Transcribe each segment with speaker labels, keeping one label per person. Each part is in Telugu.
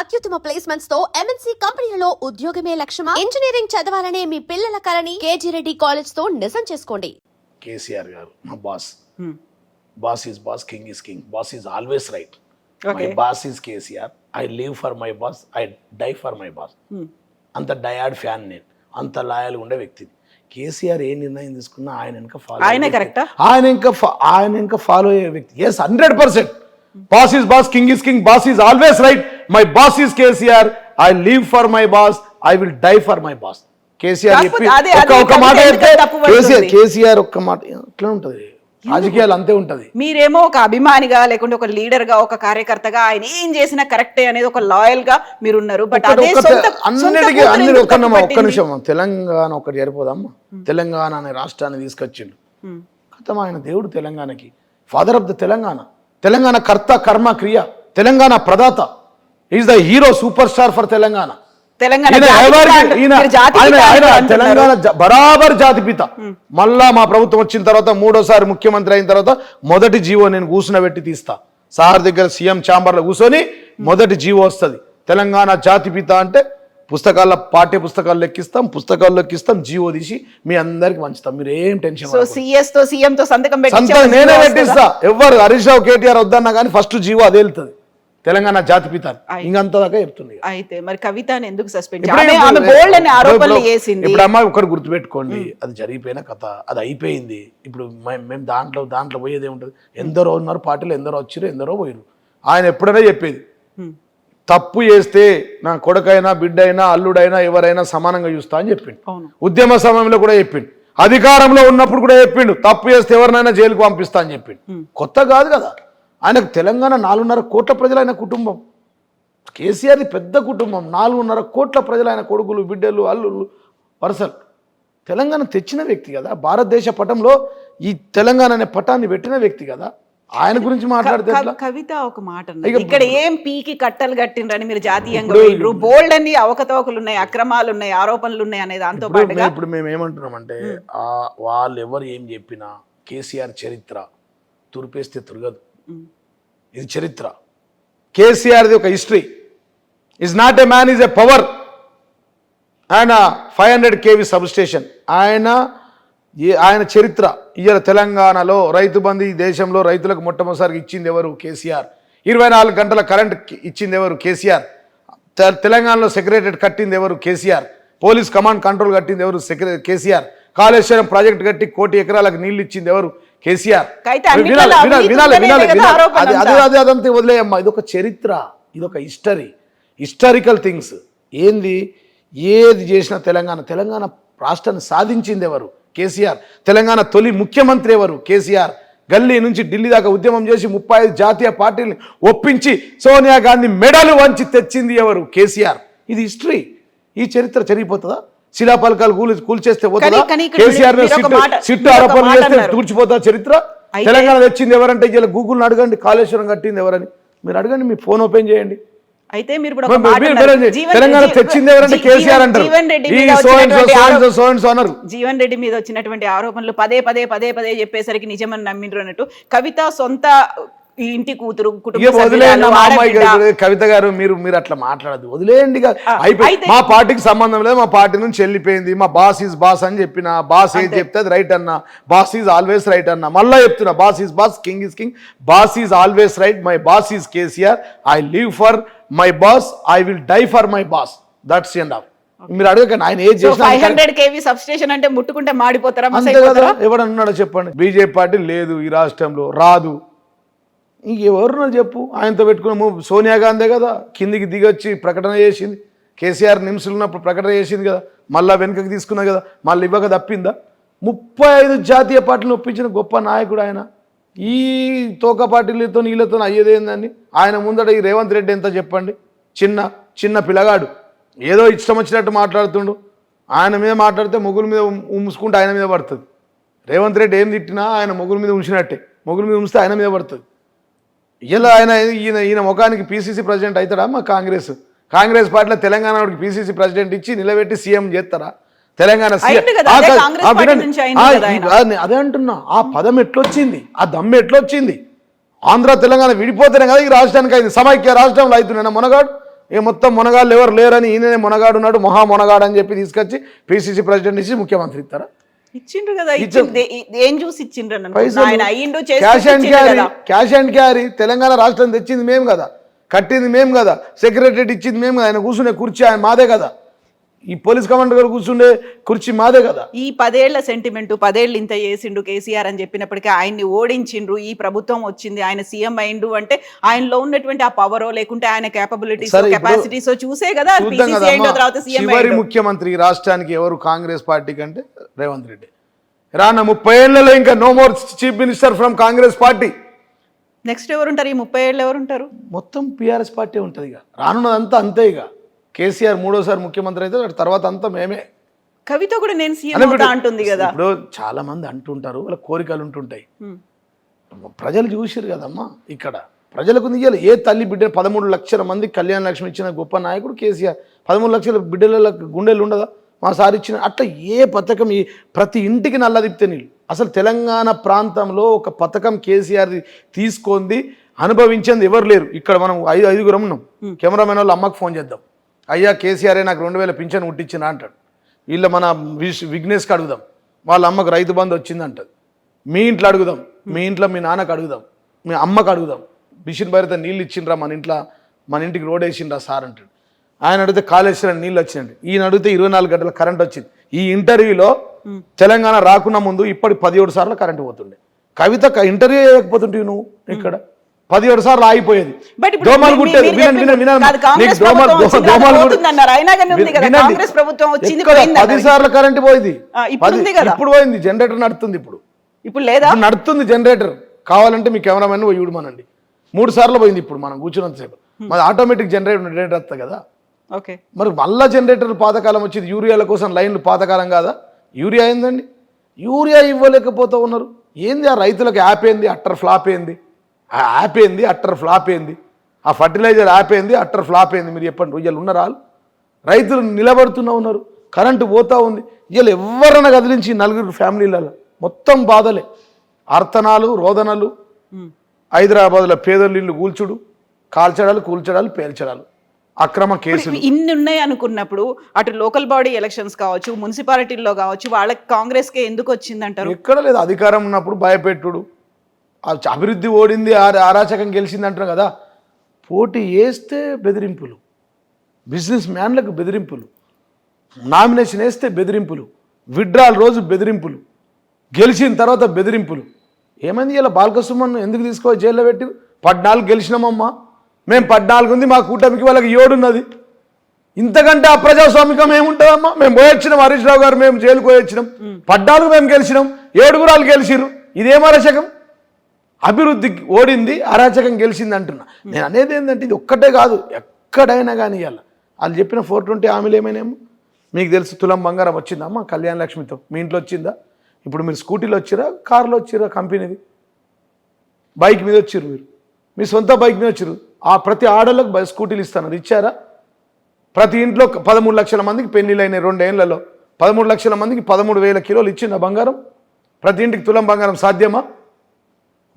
Speaker 1: అత్యుత్తమ ప్లేస్మెంట్స్ తో ఎంఎన్సీ కంపెనీలలో ఉద్యోగమే లక్ష్యమా? ఇంజనీరింగ్ చదవాలనే మీ పిల్లల కలని కేజీ రెడ్డి కాలేజ్ తో నిజం చేసుకోండి.
Speaker 2: కేసీఆర్ గారు మా boss. Boss is boss, king is king. Boss is always right. My boss is KCR. I live for my boss, I die for my boss. అంత డయాడ్ ఫ్యాన్ నేను, అంత లాయల్గా ఉండే వ్యక్తిని. కేసీఆర్ ఏ నిర్ణయం తీసుకున్నా ఆయన ఇంకా ఫాలో, ఆయన ఇంకా ఫాలో అయ్యే వ్యక్తి. Yes, 100%. Boss is boss, king is king. Boss is always right. My boss is KCR. I live for my boss, I will die for my boss. KCR ఒక్క మాట చెప్తే కేసీఆర్ ఒక్క మాట ఎట్లా ఉంటది, రాజకీయాలు అంతే ఉంటది.
Speaker 3: మీరేమో ఒక అభిమానిగా లేకుంటే ఒక లీడర్ గా, ఒక కార్యకర్తగా ఆయన ఏం చేసినా కరెక్టే అనేది ఒక లాయల్ గా మీరున్నారు. బట్
Speaker 2: అన్నిటికీ ఒక్క నిమిషం, తెలంగాణ ఒకటి సరిపోదమ్మా. తెలంగాణ అనే రాష్ట్రాన్ని తీసుకొచ్చిండు. ఖతం, ఆయన దేవుడు తెలంగాణకి, father of the Telangana. Telangana కర్త కర్మ క్రియ, తెలంగాణ ప్రదాత. Is the hero, super star for Telangana. Telangana బరాబర్ జాతిపిత. మళ్ళా మా ప్రభుత్వం వచ్చిన తర్వాత, మూడోసారి ముఖ్యమంత్రి అయిన తర్వాత మొదటి జీవో నేను కూర్చునబెట్టి తీస్తా. సార్ దగ్గర సీఎం ఛాంబర్లో కూర్చొని మొదటి జీవో వస్తుంది. తెలంగాణ జాతిపిత అంటే పుస్తకాల, పాఠ్య పుస్తకాలు లెక్కిస్తాం, పుస్తకాలు లెక్కిస్తాం, జీవో తీసి మీ అందరికి పంచుతాం. మీరు ఏం టెన్షన్,
Speaker 3: సంతకం
Speaker 2: నేనే పెట్టిస్తా. ఎవరు హరీష్ రావు, కేటీఆర్ వద్దన్నా కానీ ఫస్ట్ జీవో అదే వెళ్తుంది. తెలంగాణ జాతిపిత ఇంకంతా దాకా చెప్తుంది.
Speaker 3: అయితే మరి కవితని ఎందుకు సస్పెండ్ చేసింది?
Speaker 2: ఇప్పుడు అమ్మాయి ఒకటి గుర్తుపెట్టుకోండి, అది జరిగిపోయిన కథ, అది అయిపోయింది. ఇప్పుడు మేము దాంట్లో పోయేది ఏముంటది? ఎందరో ఉన్నారు పార్టీలు, ఎందరో వచ్చారు, ఎందరో పోయారు. ఆయన ఎప్పుడైనా చెప్పేది, తప్పు చేస్తే నా కొడుకైనా, బిడ్డైనా, అల్లుడైనా, ఎవరైనా సమానంగా చూస్తా అని చెప్పిండు. ఉద్యమ సమయంలో కూడా చెప్పిండు. అధికారంలో ఉన్నప్పుడు కూడా చెప్పిండు, తప్పు చేస్తే ఎవరినైనా జైలుకు పంపిస్తా అని చెప్పిండు. కొత్త కాదు కదా. ఆయనకు తెలంగాణ 4.5 కోట్ల ప్రజలు ఆయన కుటుంబం. కేసీఆర్ది పెద్ద కుటుంబం, 4.5 కోట్ల ప్రజలు ఆయన కొడుకులు, బిడ్డలు, అల్లుళ్ళు, వరుసలు. తెలంగాణ తెచ్చిన వ్యక్తి కదా, భారతదేశ పటంలో ఈ తెలంగాణ అనే పటాన్ని పెట్టిన వ్యక్తి కదా. ఆయన గురించి మాట్లాడితే
Speaker 3: కవిత ఒక మాట, ఇక్కడ ఏం పీకి కట్టలు కట్టిండ్రని మీరు జాతీయంగా బోల్డ్ అన్ని అవకతవకలు ఉన్నాయి, అక్రమాలు ఉన్నాయి, ఆరోపణలు ఉన్నాయి అనే దాంతో పాటుగా
Speaker 2: ఇప్పుడు మేము ఏమంటున్నామంటే, వాళ్ళు ఎవరు ఏం చెప్పినా కేసీఆర్ చరిత్ర తురిపేస్తే తురగదు. ఇది చరిత్ర. కేసీఆర్ది ఒక history. Is not a man, is a power. ఆయన 500 kV సబ్ స్టేషన్, ఆయన చరిత్ర. ఇవాళ తెలంగాణలో రైతు బంధు ఈ దేశంలో రైతులకు మొట్టమొదటిసారిగా ఇచ్చింది ఎవరు? కేసీఆర్. 24 గంటల కరెంట్ ఇచ్చింది ఎవరు? కేసీఆర్. తెలంగాణలో సెక్రటరేట్ కట్టింది ఎవరు? కేసీఆర్. పోలీస్ కమాండ్ కంట్రోల్ కట్టింది ఎవరు? కేసీఆర్. కాళేశ్వరం ప్రాజెక్ట్ కట్టి 1 కోటి ఎకరాలకు నీళ్లు ఇచ్చింది ఎవరు? కేసీఆర్. అదంతా వదిలేయమ్మా. ఇదొక చరిత్ర, ఇదొక హిస్టారికల్ థింగ్స్. ఏంది ఏది చేసినా తెలంగాణ రాష్ట్రాన్ని సాధించింది ఎవరు? కేసీఆర్. తెలంగాణ తొలి ముఖ్యమంత్రి ఎవరు? కేసీఆర్. గల్లీ నుంచి ఢిల్లీ దాకా ఉద్యమం చేసి 35 జాతీయ పార్టీలను ఒప్పించి సోనియా గాంధీ మెడలు వంచి తెచ్చింది ఎవరు? కేసీఆర్. ఇది హిస్టరీ. ఈ చరిత్ర చెరిగిపోతుందా? శిలాపలకాలు కూల్చేస్తే పోతుందా? కేసీఆర్ సిట్టు ఆరోపణలు చేస్తే తూర్చిపోతా చరిత్ర? తెలంగాణ తెచ్చింది ఎవరంటే ఇలా గూగుల్ని అడగండి, కాళేశ్వరం కట్టింది ఎవరని మీరు అడగండి, మీ ఫోన్ ఓపెన్ చేయండి.
Speaker 3: అయితే మీరు
Speaker 2: తెలంగాణ తెచ్చింది ఎవరంటే కేసీఆర్ అంటారు.
Speaker 3: జీవన్ రెడ్డి మీద వచ్చినటువంటి ఆరోపణలు పదే పదే చెప్పేసరికి నిజమని నమ్మిండ్రు అన్నట్టు కవిత సొంత ఇంటి కూతురు,
Speaker 2: కవిత గారు మీరు అట్లా మాట్లాడదు, వదిలేయండి. మా పార్టీకి సంబంధం లేదు, మా పార్టీ నుంచి వెళ్ళిపోయింది. మా బాస్ ఈజ్ బాస్ అని చెప్పిన, బాస్ ఏది చెప్తే అది రైట్ అన్నా, బాస్ ఈజ్ ఆల్వేస్ రైట్ అన్నా. మళ్ళీ చెప్తున్నా, boss is boss, king is king. Boss is always right. My boss is KCR. I live for my boss, I will die for my boss. That's end of. మీరు అడగకండి ఆయన ఏది చేసినా.
Speaker 3: 500 kV సబ్ స్టేషన్ అంటే ముట్టుకుంటే మాడిపోతారా?
Speaker 2: ఎవడన్నాడో చెప్పండి. బీజేపీ పార్టీ లేదు ఈ రాష్ట్రంలో, రాదు. ఇంకెవరున్నా చెప్పు. ఆయనతో పెట్టుకున్నాము. సోనియా గాంధీ కదా కిందికి దిగొచ్చి ప్రకటన చేసింది. కేసీఆర్ నిమ్స్లు ఉన్నప్పుడు ప్రకటన చేసింది కదా, మళ్ళీ వెనుకకి తీసుకున్నది కదా, మళ్ళీ ఇవ్వక తప్పిందా? 35 జాతీయ పార్టీలను ఒప్పించిన గొప్ప నాయకుడు ఆయన. ఈ తోక పార్టీలతో నీళ్ళతో అయ్యేదేందని ఆయన ముందట ఈ రేవంత్ రెడ్డి ఎంత చెప్పండి, చిన్న పిల్లగాడు ఏదో ఇష్టం వచ్చినట్టు మాట్లాడుతుండు. ఆయన మీద మాట్లాడితే మొగుల మీద ఉంచుకుంటే ఆయన మీద పడుతుంది. రేవంత్ రెడ్డి ఏం తిట్టినా ఆయన మొగుల మీద ఉంచినట్టే, మొగుల మీద ఉంచితే ఆయన మీద పడుతుంది. ఇలా ఈయన ముఖానికి పీసీసీ ప్రెసిడెంట్ అవుతాడా? మా కాంగ్రెస్ పార్టీలో తెలంగాణకి పీసీసీ ప్రెసిడెంట్ ఇచ్చి నిలబెట్టి సీఎం చేస్తారా? తెలంగాణ అదే అంటున్నా. ఆ పదం ఎట్లొచ్చింది, ఆ దమ్ము ఎట్లొచ్చింది? ఆంధ్ర తెలంగాణ విడిపోతేనే కదా ఈ రాష్ట్రానికి అయింది. సమైక్య రాష్ట్రంలో అవుతున్నాయి. మొనగాడు ఇక మొత్తం మునగాళ్ళు ఎవరు లేరని ఈయననే మునగాడు ఉన్నాడు మహా మునగాడు అని చెప్పి తీసుకొచ్చి పిసిసి ప్రెసిడెంట్ ఇచ్చి ముఖ్యమంత్రి ఇస్తారా?
Speaker 3: ఇచ్చిండ్రు కదా, ఏం చూసి ఇచ్చిండ్రు అని
Speaker 2: పైసలు
Speaker 3: ఆయన అయ్యిండు
Speaker 2: క్యాష్ అండ్ క్యారీ తెలంగాణ రాష్ట్రం తెచ్చింది మేము కదా, కట్టింది మేము కదా, సెక్రటరీ ఇచ్చింది మేము కదా, ఆయన కూర్చునే కుర్చీ ఆయన మాదే కదా, ఈ పోలీస్ కమాండర్ గారు కూర్చుండే కుర్చీ మాదే కదా.
Speaker 3: ఈ 10 ఏళ్ల సెంటిమెంట్ 10 ఏళ్ళు ఇంత చేసిండు కేసీఆర్ అని చెప్పినప్పటికీ ఆయన్ని ఓడించిండ్రు, ఈ ప్రభుత్వం వచ్చింది, ఆయన సీఎం అయిండు అంటే ఆయనలో ఉన్నటువంటి ఆ పవరో లేకుంటే ఆయన కేపబిలిటీస్ కెపాసిటీస్ చూసే కదా పిసిసి అయిండు, తర్వాత సీఎం
Speaker 2: చివరి
Speaker 3: అయిండు.
Speaker 2: ముఖ్యమంత్రి రాష్ట్రానికి ఎవరు? కాంగ్రెస్ పార్టీ కంటే రేవంత్ రెడ్డి. రాన్న 30 ఏళ్లలో ఇంకా no more chief minister from Congress party.
Speaker 3: Next ఎవరు ఉంటారు? ఈ 30 ఏళ్ళు ఎవరు ఉంటారు?
Speaker 2: మొత్తం పిఆర్ఎస్ పార్టీ ఉంటుంది. ఇక రానున్నదంతా అంతే. ఇక కేసీఆర్ 3వ ముఖ్యమంత్రి అయితే తర్వాత అంతా మేమే.
Speaker 3: కవిత కూడా నేను సీఎం అవుతా అంటుంది కదా.
Speaker 2: ఇప్పుడు చాలా మంది అంటుంటారు, వాళ్ళ కోరికలు ఉంటుంటాయి. ప్రజలు చూసిరు కదమ్మా, ఇక్కడ ప్రజలకు ఇయ్యాలి. ఏ తల్లి బిడ్డ 13 లక్షల మంది కళ్యాణ లక్ష్మి ఇచ్చిన గొప్ప నాయకుడు కేసీఆర్. 13 లక్షల బిడ్డల గుండెలు ఉండదా? మా సార్ ఇచ్చిన అట్లా ఏ పథకం, ఈ ప్రతి ఇంటికి నల్ల తిప్పితే నీళ్ళు. అసలు తెలంగాణ ప్రాంతంలో ఒక పథకం కేసీఆర్ తీసుకుంది అనుభవించేది ఎవరు లేరు. ఇక్కడ మనం 5గురం ఉన్నాం. కెమెరామెన్ వాళ్ళు అమ్మకు ఫోన్ చేద్దాం, అయ్యా కేసీఆర్ నాకు 2000 పింఛన్ ముట్టించిన అంటాడు. వీళ్ళ మన విఘ్నేష్కి అడుగుదాం, వాళ్ళ అమ్మకు రైతు బంధు వచ్చింది అంటది. మీ ఇంట్లో అడుగుదాం, మీ ఇంట్లో మీ నాన్నకు అడుగుదాం, మీ అమ్మకు అడుగుదాం, మిషన్ భరిత నీళ్ళు ఇచ్చిండ్రా మన ఇంటికి రోడ్ వేసిండ్రా సార్ అంటాడు. ఆయన అడిగితే కాళేశ్వరం నీళ్ళు వచ్చిందండి. ఈయన అడిగితే 24 గంటల కరెంట్ వచ్చింది. ఈ ఇంటర్వ్యూలో తెలంగాణ రాకున్నా ముందు ఇప్పటి 17 సార్లు కరెంటు పోతుండే. కవిత ఇంటర్వ్యూ చేయకపోతుంటే నువ్వు ఇక్కడ 17 సార్లు ఆగిపోయేది. దోమలు కుట్టేది. 10 సార్లు కరెంట్ పోయింది. ఇప్పుడు పోయింది. జనరేటర్ నడుతుంది. ఇప్పుడు లేదా నడుతుంది జనరేటర్. కావాలంటే మీ కెమెరామెన్ పోయి చూడమనండి. 3 సార్లు పోయింది. ఇప్పుడు మనం కూర్చున్నంతసేపు మరి ఆటోమేటిక్ జనరేటర్ వస్తుంది కదా.
Speaker 3: ఓకే,
Speaker 2: మరి మళ్ళా జనరేటర్ పాతకాలం వచ్చింది. యూరియాల కోసం లైన్లు పాతకాలం కాదా? యూరియా ఏందండి? యూరియా ఇవ్వలేకపోతూ ఉన్నారు. ఏంది ఆ రైతులకు యాప్ ఏంది? అట్టర్ ఫ్లాప్ ఏంది? ఆ యాప్ ఏంది? అట్టర్ ఫ్లాప్ ఏంది? ఆ ఫర్టిలైజర్ యాప్ ఏంది? అట్టర్ ఫ్లాప్ ఏంది? మీరు చెప్పండి. ఇవాళ ఉన్నారా? రైతులు నిలబడుతూనే ఉన్నారు. కరెంటు పోతూ ఉంది. ఇవాళ ఎవరైనా కదిలించి 4 ఫ్యామిలీలలో మొత్తం బాధలే, అర్తనాలు, రోదనలు. హైదరాబాద్లో పేదలు ఇల్లు కూల్చుడు, కాల్చడాలు, కూల్చడాలు, పేల్చడాలు, అక్రమ కేసులు
Speaker 3: ఇన్ని ఉన్నాయి అనుకున్నప్పుడు అటు లోకల్ బాడీ ఎలక్షన్స్ కావచ్చు, మున్సిపాలిటీల్లో కావచ్చు, వాళ్ళకి కాంగ్రెస్కే ఎందుకు వచ్చింది అంటారు?
Speaker 2: ఎక్కడ లేదు. అధికారం ఉన్నప్పుడు భయపెట్టుడు, అభివృద్ధి ఓడింది, అరాచకం గెలిచింది అంటారు కదా. పోటీ వేస్తే బెదిరింపులు, బిజినెస్ మ్యాన్లకు బెదిరింపులు, నామినేషన్ వేస్తే బెదిరింపులు, విడ్రాల్ రోజు బెదిరింపులు, గెలిచిన తర్వాత బెదిరింపులు. ఏమైంది? ఇలా బాలకసుమన్ ఎందుకు తీసుకోవాలి జైల్లో పెట్టి? 14 గెలిచినామమ్మా మేము, 14 ఉంది, మా కూటమికి వాళ్ళకి 7 ఉన్నది. ఇంతకంటే అప్రజాస్వామికం ఏముంటుందమ్మా? మేము పోయొచ్చినాం, హరీష్ రావు గారు మేము జైలుకు పోయొచ్చినాం. 14 మేము గెలిచినాం, 7 వాళ్ళు గెలిచిరు. ఇదేం అరాచకం? అభివృద్ధి ఓడింది, అరాచకం గెలిచింది అంటున్నా. నేను అనేది ఏంటంటే ఇది ఒక్కటే కాదు, ఎక్కడైనా కానీ ఇవ్వాలి. వాళ్ళు చెప్పిన 420 హామీలు ఏమైనామో మీకు తెలుసు. తులం బంగారం వచ్చిందమ్మా కళ్యాణ లక్ష్మితో. మీ ఇంట్లో వచ్చిందా? ఇప్పుడు మీరు స్కూటీలో వచ్చిరా, కార్లో వచ్చిరా? కంపెనీది బైక్ మీద వచ్చిర్రు. మీరు మీ సొంత బైక్ మీద వచ్చిర్రు. ఆ ప్రతి ఆడోళ్ళకి స్కూటీలు ఇస్తాను, ఇచ్చారా? ప్రతి ఇంట్లో 13 లక్షల మందికి పెళ్లిళ్ళు అయినాయి 2 ఏళ్లలో. 13 లక్షల మందికి 13,000 కిలోలు ఇచ్చిందా బంగారం? ప్రతి ఇంటికి తులం బంగారం సాధ్యమా?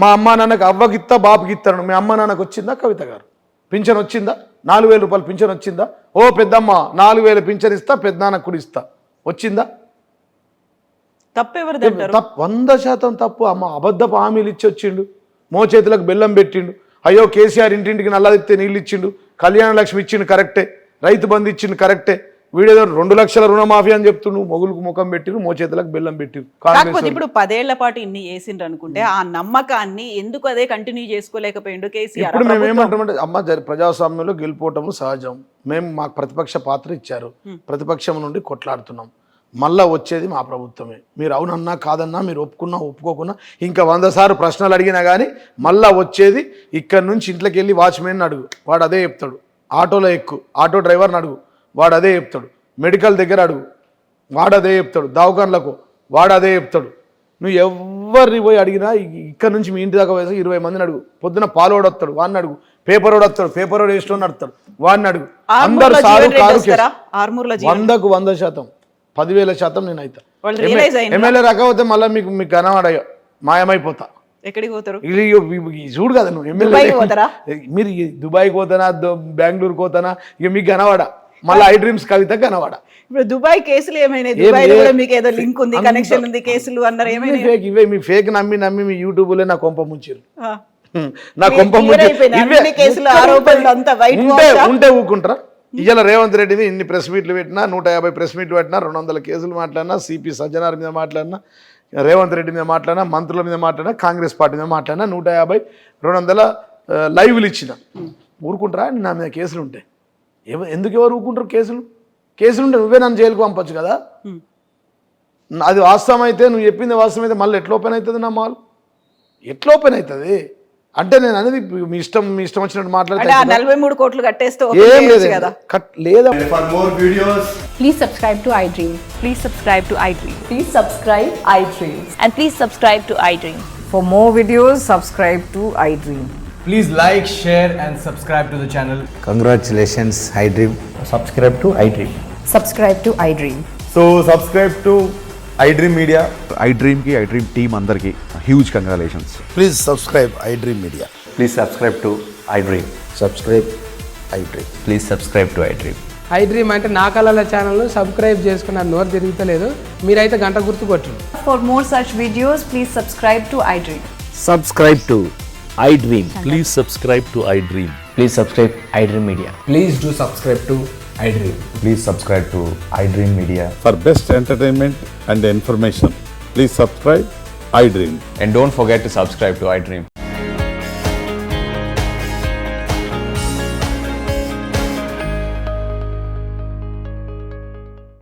Speaker 2: మా అమ్మా నాన్నకు అవ్వకిత్తా బాపుకి ఇస్తాను. మీ అమ్మ నాన్నకు వచ్చిందా? కవిత గారు పింఛన్ వచ్చిందా? 4,000 రూపాయలు పింఛన్ వచ్చిందా? ఓ పెద్దమ్మ 4,000 పింఛన్ ఇస్తా, పెద్దనాన్నకు కూడా ఇస్తా. వచ్చిందా?
Speaker 3: తప్పు ఎవరిదంటారు?
Speaker 2: 100% తప్పు. అమ్మ అబద్ధపు హామీలు ఇచ్చి వచ్చిండు, మోచేతులకు బెల్లం పెట్టిండు. అయ్యో కేసీఆర్ ఇంటింటికి నల్ల తిప్పితే నీళ్ళు ఇచ్చిండు, కళ్యాణ లక్ష్మి ఇచ్చిండు కరెక్టే, రైతు బంధు ఇచ్చిండు కరెక్టే. వీడేదో 2 లక్షల రుణమాఫీ అని చెప్తుండు, మొగులకు ముఖం పెట్టిరు, మోచేతులకు బెల్లం పెట్టిరు.
Speaker 3: కాకపోతే ఇప్పుడు 10 ఏళ్ల పాటు ఇన్ని చేసిండ్రు అనుకుంటే ఆ నమ్మకాన్ని ఎందుకు అదే కంటిన్యూ చేసుకోలేకపోయిండు కేసీఆర్?
Speaker 2: ఇప్పుడు మేము ఏమంటామంటే అమ్మ ప్రజాస్వామ్యంలో గెలుపోవటం సహజం. మేము మాకు ప్రతిపక్ష పాత్ర ఇచ్చారు, ప్రతిపక్షం నుండి కొట్లాడుతున్నాం. మళ్ళా వచ్చేది మా ప్రభుత్వమే. మీరు అవునన్నా కాదన్నా, మీరు ఒప్పుకున్నా ఒప్పుకోకున్నా, ఇంకా 100 సార్లు ప్రశ్నలు అడిగినా కానీ మళ్ళా వచ్చేది ఇక్కడ నుంచి. ఇంట్లోకి వెళ్ళి వాచ్మెన్ అడుగు, వాడు అదే చెప్తాడు. ఆటోలో ఎక్కు, ఆటో డ్రైవర్ని అడుగు, వాడు అదే చెప్తాడు. మెడికల్ దగ్గర అడుగు, వాడు అదే చెప్తాడు. దవాఖాన్లకు వాడు అదే చెప్తాడు. నువ్వు ఎవరిని పోయి అడిగినా ఇక్కడ నుంచి మీ ఇంటి దాకా వేసి 20 మందిని అడుగు. పొద్దున పాలోడు వస్తాడు, వాడిని అడుగు. పేపర్ వాడు వస్తాడు, పేపర్ వాడు వేస్ట్ నడుస్తాడు, వాడిని అడుగు. అందరు సారు కారు 100కు 100%, 10,000% నేను అవుతా. ఎమ్మెల్యే రాకపోతే మళ్ళీ మీకు కనబడ మాయమైపోతా.
Speaker 3: ఎక్కడికి పోతారు?
Speaker 2: ఇది చూడు కదా నువ్వు
Speaker 3: దుబాయ్కి పోతారా?
Speaker 2: మీరు ఈ దుబాయ్కి పోతానా బెంగళూరుకి పోతానా ఇక మీకు కనవాడ మళ్ళీ ఐ డ్రీమ్స్ కవిత కనవాడ.
Speaker 3: ఇప్పుడు దుబాయ్ కేసులు ఏమైనా? దుబాయ్ కూడా మీకు ఏదో లింక్ ఉంది, కనెక్షన్ ఉంది, కేసులు అన్నారు, ఏమైనా?
Speaker 2: ఫేక్ ఇవే మీ ఫేక్ నమ్మి మీ యూట్యూబ్లో నా కొంప ముంచారు.
Speaker 3: ఆ.
Speaker 2: నా కొంప
Speaker 3: Clear అయిపోయినాయి. అన్ని కేసులు, ఆరోపణలు అంతా white wash ఆ?
Speaker 2: ఉంటే ఊరుకుంటారా? ఇవాళ రేవంత్ రెడ్డిది ఇన్ని ప్రెస్ మీట్లు పెట్టినా 150 ప్రెస్ మీట్లు పెట్టినా 200 కేసులు మాట్లాడినా సిపి సజ్జనార్ మీద మాట్లాడినా రేవంత్ రెడ్డి మీద మాట్లాడినా మంత్రుల మీద మాట్లాడినా కాంగ్రెస్ పార్టీ మీద మాట్లాడినా 150 200 లైవ్లు ఇచ్చిన ఊరుకుంటారా? నా మీద కేసులు ఉంటాయి. ఎందుకు ఎవరు ఊరుకుంటారు? కేసులు ఉంటే నువ్వే నన్ను జైలుకు పంపచ్చు కదా. అది వాస్తవం అయితే నువ్వు చెప్పింది వాస్తవం అయితే మళ్ళీ ఎట్లా ఓపెన్ అవుతుంది? నా మాల్ ఎట్లా ఓపెన్ అవుతుంది అంటే నేను అనేది మీ ఇష్టం వచ్చినట్టు
Speaker 3: అంటే
Speaker 2: మాట్లాడితే
Speaker 3: ఆ 43 కోట్లు కట్టేస్తే
Speaker 2: ఏం
Speaker 3: open
Speaker 2: లేదు
Speaker 3: చేయొచ్చు కదా.
Speaker 2: లేదా.
Speaker 4: For more videos,
Speaker 5: Please subscribe to iDream.
Speaker 6: Please subscribe to iDream.
Speaker 5: Please subscribe iDream.
Speaker 6: And please subscribe to iDream.
Speaker 7: For more videos, subscribe to iDream.
Speaker 4: please like, share, and subscribe to the channel.
Speaker 8: Congratulations, iDream.
Speaker 4: Subscribe to iDream.
Speaker 7: Subscribe to iDream.
Speaker 4: So subscribe to iDream Media.
Speaker 9: iDream की iDream team अंदर की huge congratulations.
Speaker 8: Please subscribe iDream Media.
Speaker 10: Please subscribe to iDream.
Speaker 8: Subscribe iDream.
Speaker 10: Please subscribe to iDream.
Speaker 11: iDream అంటే నా కళల ఛానల్ సబ్స్క్రైబ్ చేసుకున్నారు, నోరు తిరుగుతలేదు. మీరైతే గంట గుర్తు కొట్టండి.
Speaker 5: For more such videos, please subscribe to iDream.
Speaker 8: Subscribe to iDream.
Speaker 10: Please subscribe to iDream. Please subscribe iDream Media.
Speaker 4: Please do subscribe to iDream.
Speaker 10: Please subscribe to iDream Media.
Speaker 9: For best entertainment and information, please subscribe iDream.
Speaker 10: And don't forget to subscribe to iDream.